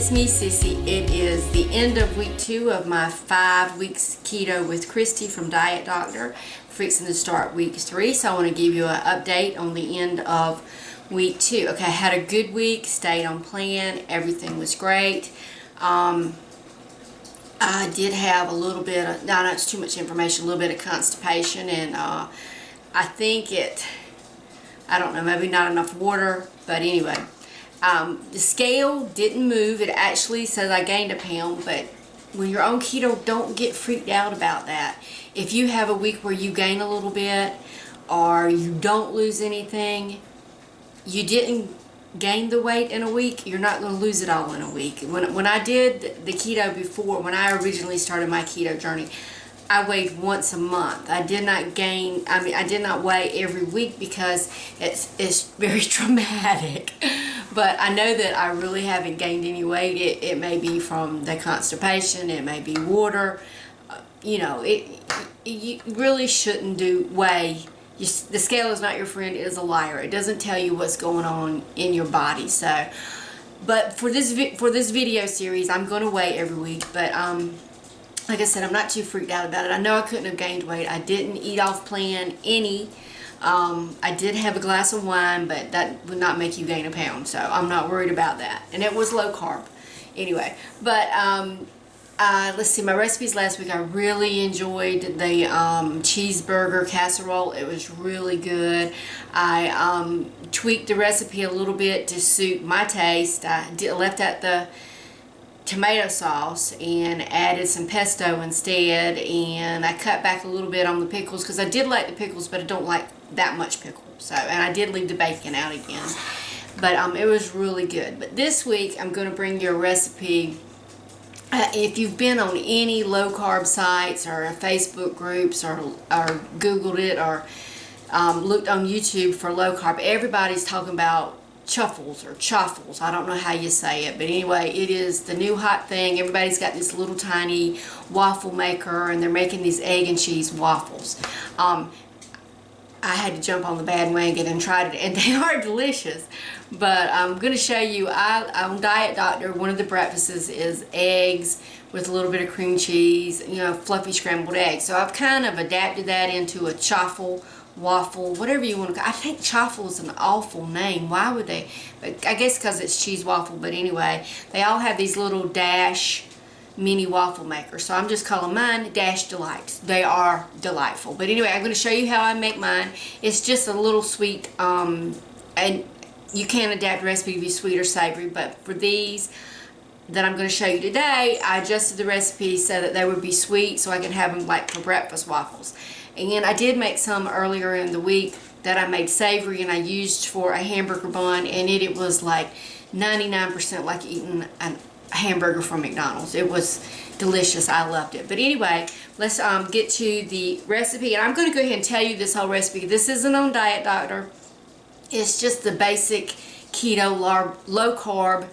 it's me, Sissy. It is the end of week 2 of my 5 weeks keto with Kristie from Diet Doctor. Fixing to start week 3, so I want to give you an update on the end of week 2. Okay, I had a good week, stayed on plan, everything was great. I did have a little bit of, no, it's too much information, a little bit of constipation, and I think I don't know, maybe not enough water, but anyway. The scale didn't move. It actually says I gained a pound, but when you're on keto, don't get freaked out about that. If you have a week where you gain a little bit or you don't lose anything, you didn't gain the weight in a week, you're not going to lose it all in a week. When I did the keto before, when I originally started my keto journey, I weighed once a month. I did not gain, I did not weigh every week because it's very traumatic. But I know that I really haven't gained any weight. It may be from the constipation, it may be water. You know, you really shouldn't weigh. The scale is not your friend, it is a liar. It doesn't tell you what's going on in your body. So, but for this video series, I'm going to weigh every week. But like I said, I'm not too freaked out about it. I know I couldn't have gained weight. I didn't eat off plan any. I did have a glass of wine, but that would not make you gain a pound, so I'm not worried about that. And it was low carb anyway. But let's see, my recipes last week, I really enjoyed the cheeseburger casserole. It was really good. I tweaked the recipe a little bit to suit my taste. I left out the tomato sauce and added some pesto instead, and I cut back a little bit on the pickles because I did like the pickles, but I don't like that much pickle. So, and I did leave the bacon out again, but it was really good. But this week I'm going to bring you a recipe. If you've been on any low carb sites or Facebook groups or Googled it or looked on YouTube for low carb, everybody's talking about Chaffles or Chaffles. I don't know how you say it, but anyway, it is the new hot thing. Everybody's got this little tiny waffle maker, and they're making these egg and cheese waffles. I had to jump on the bandwagon and tried it, and they are delicious. But I'm going to show you, on Diet Doctor, one of the breakfasts is eggs with a little bit of cream cheese, you know, fluffy scrambled eggs. So I've kind of adapted that into a Chaffle, waffle, whatever you want to call it. I think Chaffle is an awful name. Why would they? But I guess because it's cheese waffle. But anyway, they all have these little Dash mini waffle makers. So I'm just calling mine Dash Delights. They are delightful. But anyway, I'm going to show you how I make mine. It's just a little sweet, and you can adapt the recipe to be sweet or savory. But for these that I'm going to show you today, I adjusted the recipe so that they would be sweet, so I can have them like for breakfast waffles. And I did make some earlier in the week that I made savory, and I used for a hamburger bun, and it was like 99% like eating a hamburger from McDonald's. It was delicious. I loved it. But anyway, let's get to the recipe. And I'm going to go ahead and tell you this whole recipe. This isn't on Diet Doctor. It's just the basic keto, low carb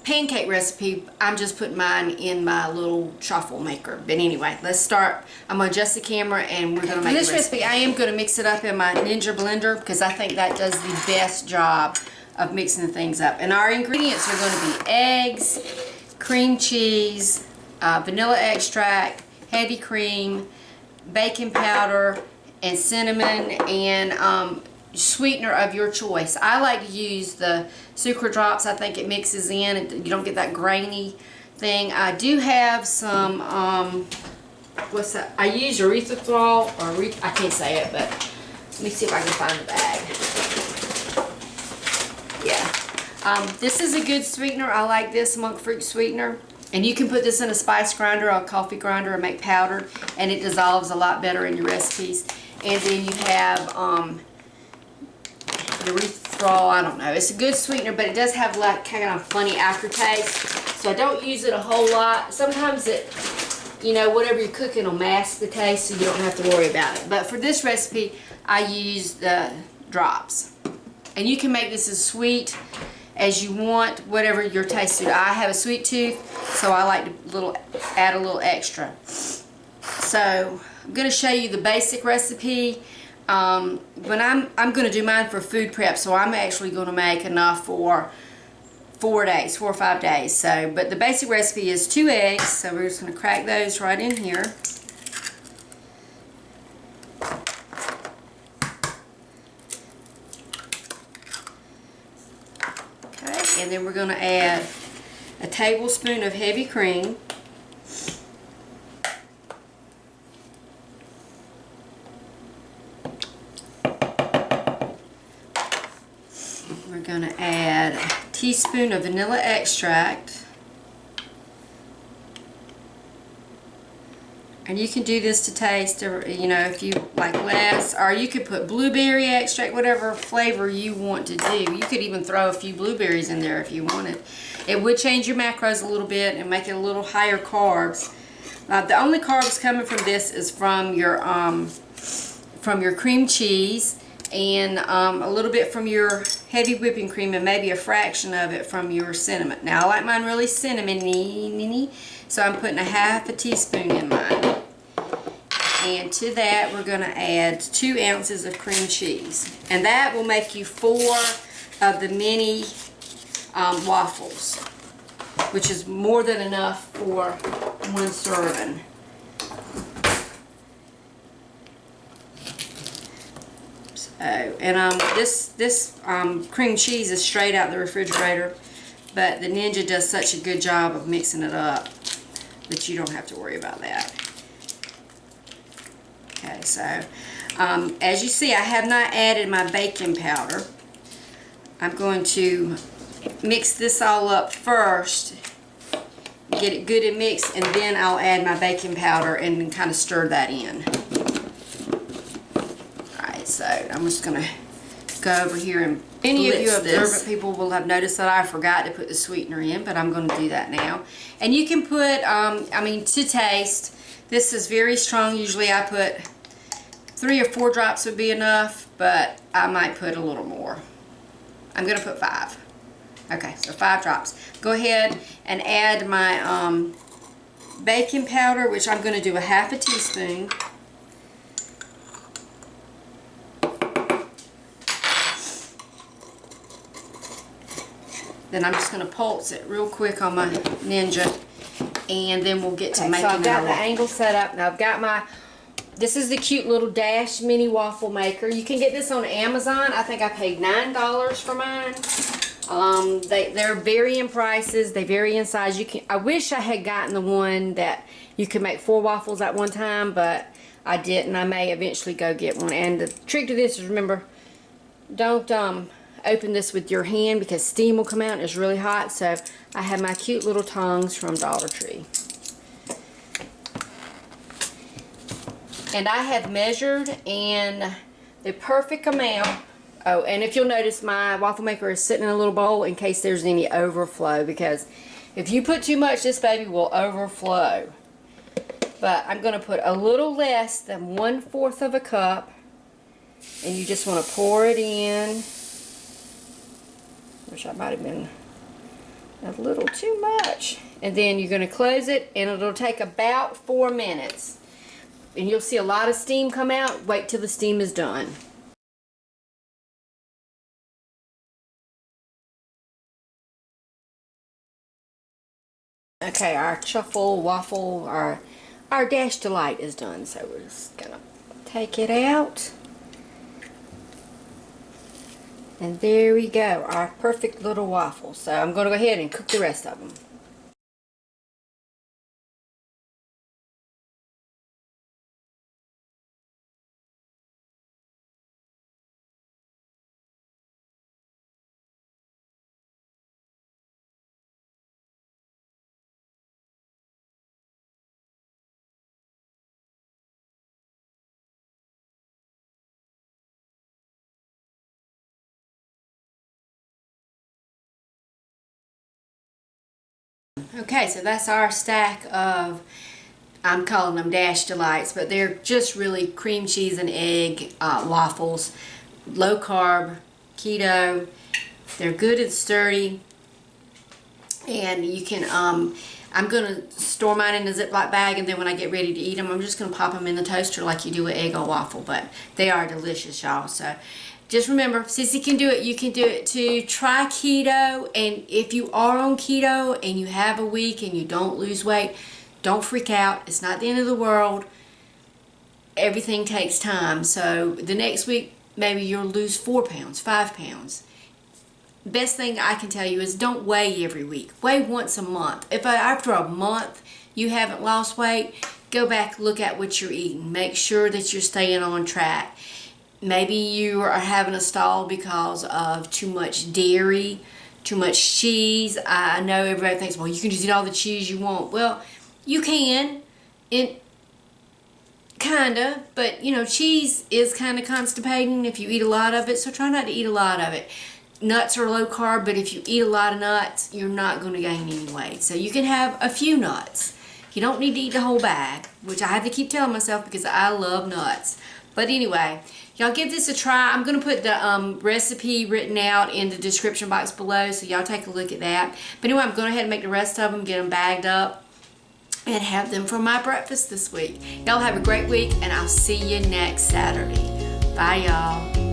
pancake recipe. I'm just putting mine in my little Chaffle maker. But anyway, let's start. I'm going to adjust the camera and we're going to make this recipe. I am going to mix it up in my Ninja blender because I think that does the best job of mixing the things up. And our ingredients are going to be eggs, cream cheese, vanilla extract, heavy cream, baking powder, and cinnamon, and sweetener of your choice. I like to use the sucre drops. I think it mixes in and you don't get that grainy thing. I do have some what's that? I use erythritol, or I can't say it, but let me see if I can find the bag. Yeah, this is a good sweetener. I like this monk fruit sweetener, and you can put this in a spice grinder or a coffee grinder and make powder, and it dissolves a lot better in your recipes. And then you have erythritol. I don't know, it's a good sweetener, but it does have like kind of funny aftertaste, so I don't use it a whole lot. Sometimes it, you know, whatever you're cooking will mask the taste, so you don't have to worry about it. But for this recipe, I use the drops, and you can make this as sweet as you want, whatever your taste suits. I have a sweet tooth, so I like to add a little extra. So I'm going to show you the basic recipe. When I'm going to do mine for food prep, so I'm actually going to make enough for 4 days, 4 or 5 days. So, but the basic recipe is 2 eggs. So we're just going to crack those right in here. Okay, and then we're going to add a tablespoon of heavy cream. We're going to add a teaspoon of vanilla extract. And you can do this to taste, you know, if you like less, or you could put blueberry extract, whatever flavor you want to do. You could even throw a few blueberries in there if you wanted. It would change your macros a little bit and make it a little higher carbs. The only carbs coming from this is from your cream cheese, and a little bit from your heavy whipping cream, and maybe a fraction of it from your cinnamon. Now I like mine really cinnamony, so I'm putting a half a teaspoon in mine. And to that we're going to add 2 ounces of cream cheese, and that will make you 4 of the mini waffles, which is more than enough for 1 serving. And this cream cheese is straight out the refrigerator, but the Ninja does such a good job of mixing it up that you don't have to worry about that. Okay, so as you see, I have not added my baking powder. I'm going to mix this all up first, get it good and mixed, and then I'll add my baking powder and kind of stir that in. So I'm just going to go over here and many of you observant people will have noticed that I forgot to put the sweetener in, but I'm going to do that now. And you can put, I mean, to taste. This is very strong. Usually I put 3 or 4 drops would be enough, but I might put a little more. I'm going to put 5. Okay, so 5 drops. Go ahead and add my baking powder, which I'm going to do a half a teaspoon. Then I'm just going to pulse it real quick on my Ninja, and then we'll get to making it. So I've got the angle set up. Now I've got my, this is the cute little Dash mini waffle maker. You can get this on Amazon. I think I paid $9 for mine. They're vary in prices. They vary in size. You can. I wish I had gotten the one that you could make 4 waffles at one time, but I didn't. I may eventually go get one. And the trick to this is, remember, don't open this with your hand because steam will come out and it's really hot. So I have my cute little tongs from Dollar Tree. And I have measured and the perfect amount. Oh, and if you'll notice, my waffle maker is sitting in a little bowl in case there's any overflow, because if you put too much, this baby will overflow. But I'm going to put a little less than 1/4 of a cup, and you just want to pour it in. Which I might have been a little too much. And then you're going to close it, and it'll take about 4 minutes. And you'll see a lot of steam come out. Wait till the steam is done. Okay, our Chaffle waffle, our Dash Delight is done. So we're just going to take it out. And there we go, our perfect little waffle. So I'm going to go ahead and cook the rest of them. Okay, so that's our stack of, I'm calling them Dash Delights, but they're just really cream cheese and egg waffles. Low carb, keto. They're good and sturdy. And you can, I'm going to store mine in a Ziploc bag, and then when I get ready to eat them, I'm just going to pop them in the toaster like you do with egg or waffle. But they are delicious, y'all. So just remember, Sissy can do it. You can do it too. Try keto, and if you are on keto and you have a week and you don't lose weight, don't freak out. It's not the end of the world. Everything takes time. So the next week, maybe you'll lose 4 pounds, 5 pounds. Best thing I can tell you is don't weigh every week. Weigh once a month. If after a month you haven't lost weight, go back, look at what you're eating. Make sure that you're staying on track. Maybe you are having a stall because of too much dairy, too much cheese. I know everybody thinks, well, you can just eat all the cheese you want. Well, you can, kinda, but you know, cheese is kind of constipating if you eat a lot of it, so try not to eat a lot of it. Nuts are low carb, but if you eat a lot of nuts, you're not going to gain any weight. So you can have a few nuts. You don't need to eat the whole bag, which I have to keep telling myself because I love nuts. But anyway, y'all give this a try. I'm going to put the recipe written out in the description box below, so y'all take a look at that. But anyway, I'm going ahead and make the rest of them, get them bagged up, and have them for my breakfast this week. Y'all have a great week, and I'll see you next Saturday. Bye, y'all.